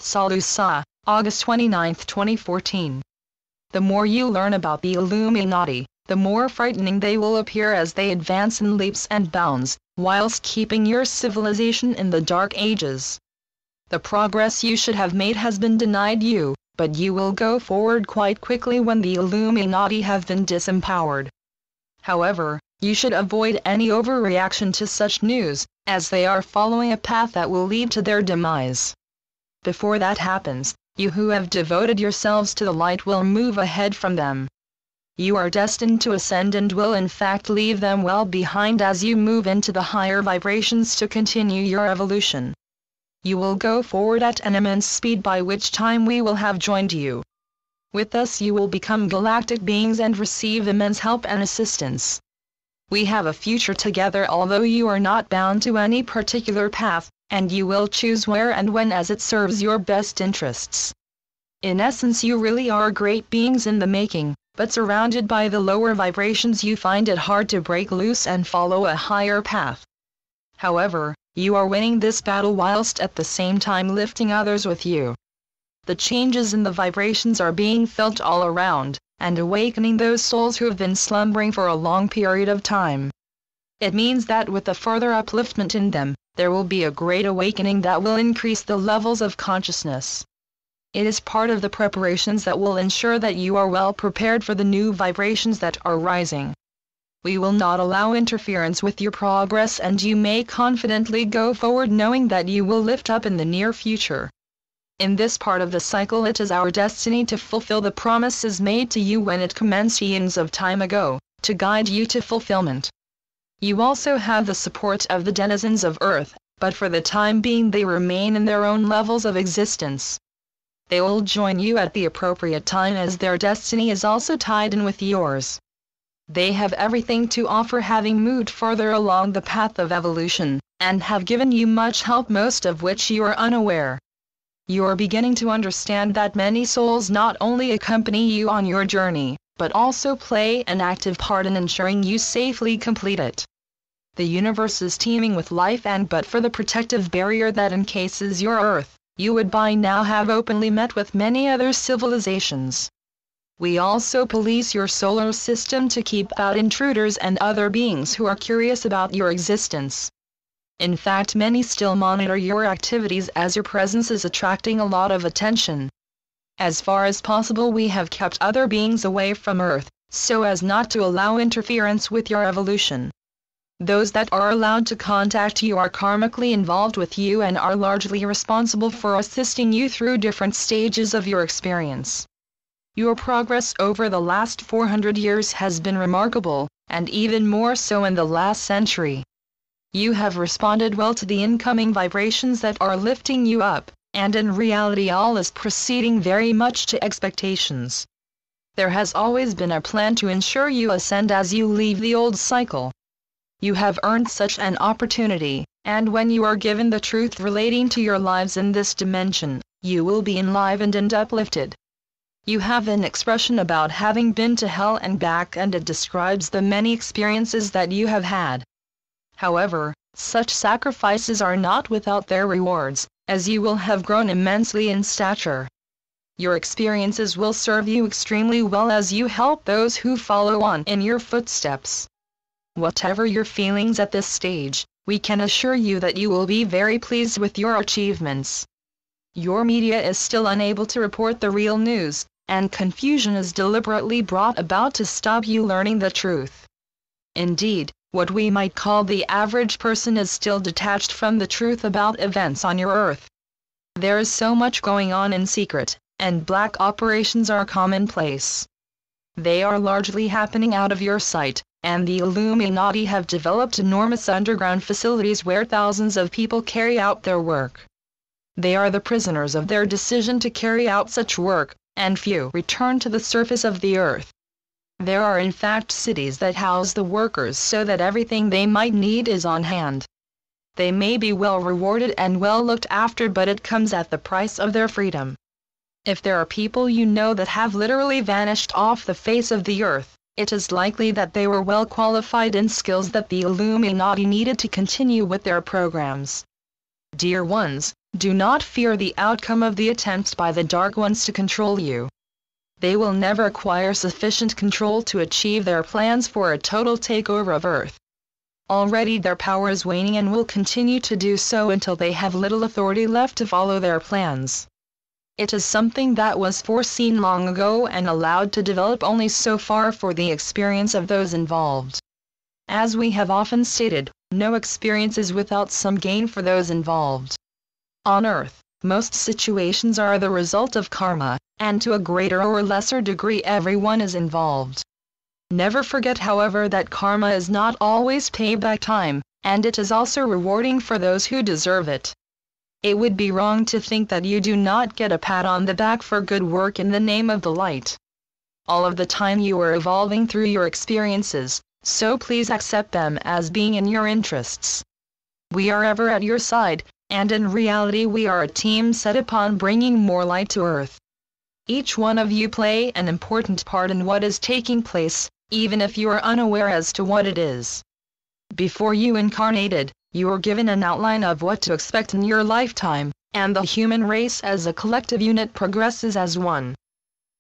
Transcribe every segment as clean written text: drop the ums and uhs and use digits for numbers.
SaLuSa, August 29, 2014. The more you learn about the Illuminati, the more frightening they will appear as they advance in leaps and bounds, whilst keeping your civilization in the dark ages. The progress you should have made has been denied you, but you will go forward quite quickly when the Illuminati have been disempowered. However, you should avoid any overreaction to such news, as they are following a path that will lead to their demise. Before that happens, you who have devoted yourselves to the light will move ahead from them. You are destined to ascend and will in fact leave them well behind as you move into the higher vibrations to continue your evolution. You will go forward at an immense speed, by which time we will have joined you. With us you will become galactic beings and receive immense help and assistance. We have a future together, although you are not bound to any particular path, and you will choose where and when as it serves your best interests. In essence, you really are great beings in the making, but surrounded by the lower vibrations you find it hard to break loose and follow a higher path. However, you are winning this battle whilst at the same time lifting others with you. The changes in the vibrations are being felt all around, and awakening those souls who have been slumbering for a long period of time. It means that with the further upliftment in them, there will be a great awakening that will increase the levels of consciousness. It is part of the preparations that will ensure that you are well prepared for the new vibrations that are rising. We will not allow interference with your progress, and you may confidently go forward knowing that you will lift up in the near future. In this part of the cycle, it is our destiny to fulfill the promises made to you when it commenced eons of time ago, to guide you to fulfillment. You also have the support of the denizens of Earth, but for the time being they remain in their own levels of existence. They will join you at the appropriate time, as their destiny is also tied in with yours. They have everything to offer, having moved further along the path of evolution, and have given you much help, most of which you are unaware. You are beginning to understand that many souls not only accompany you on your journey, but also play an active part in ensuring you safely complete it. The universe is teeming with life, and but for the protective barrier that encases your Earth, you would by now have openly met with many other civilizations. We also police your solar system to keep out intruders and other beings who are curious about your existence. In fact, many still monitor your activities, as your presence is attracting a lot of attention. As far as possible, we have kept other beings away from Earth, so as not to allow interference with your evolution. Those that are allowed to contact you are karmically involved with you and are largely responsible for assisting you through different stages of your experience. Your progress over the last 400 years has been remarkable, and even more so in the last century. You have responded well to the incoming vibrations that are lifting you up, and in reality all is proceeding very much to expectations. There has always been a plan to ensure you ascend as you leave the old cycle. You have earned such an opportunity, and when you are given the truth relating to your lives in this dimension, you will be enlivened and uplifted. You have an expression about having been to hell and back, and it describes the many experiences that you have had. However, such sacrifices are not without their rewards, as you will have grown immensely in stature. Your experiences will serve you extremely well as you help those who follow on in your footsteps. Whatever your feelings at this stage, we can assure you that you will be very pleased with your achievements. Your media is still unable to report the real news, and confusion is deliberately brought about to stop you learning the truth. Indeed, what we might call the average person is still detached from the truth about events on your Earth. There is so much going on in secret, and black operations are commonplace. They are largely happening out of your sight, and the Illuminati have developed enormous underground facilities where thousands of people carry out their work. They are the prisoners of their decision to carry out such work, and few return to the surface of the Earth. There are in fact cities that house the workers so that everything they might need is on hand. They may be well rewarded and well looked after, but it comes at the price of their freedom. If there are people you know that have literally vanished off the face of the Earth, it is likely that they were well qualified in skills that the Illuminati needed to continue with their programs. Dear ones, Do not fear the outcome of the attempts by the Dark Ones to control you. They will never acquire sufficient control to achieve their plans for a total takeover of Earth. Already their power is waning and will continue to do so until they have little authority left to follow their plans. It is something that was foreseen long ago and allowed to develop only so far for the experience of those involved. As we have often stated, no experience is without some gain for those involved. On Earth, most situations are the result of karma, and to a greater or lesser degree everyone is involved. Never forget, however, that karma is not always payback time, and it is also rewarding for those who deserve it. It would be wrong to think that you do not get a pat on the back for good work in the name of the light. All of the time you are evolving through your experiences, so please accept them as being in your interests. We are ever at your side, and in reality we are a team set upon bringing more light to Earth. Each one of you play an important part in what is taking place, even if you are unaware as to what it is. Before you incarnated, you were given an outline of what to expect in your lifetime, and the human race as a collective unit progresses as one.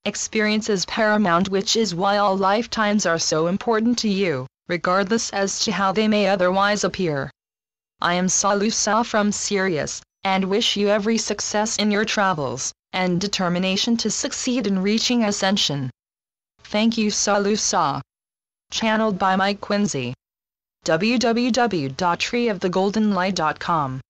Experience is paramount, which is why all lifetimes are so important to you, regardless as to how they may otherwise appear. I am SaLuSa from Sirius, and wish you every success in your travels, and determination to succeed in reaching ascension. Thank you, SaLuSa. Channeled by Mike Quincy. www.treeofthegoldenlight.com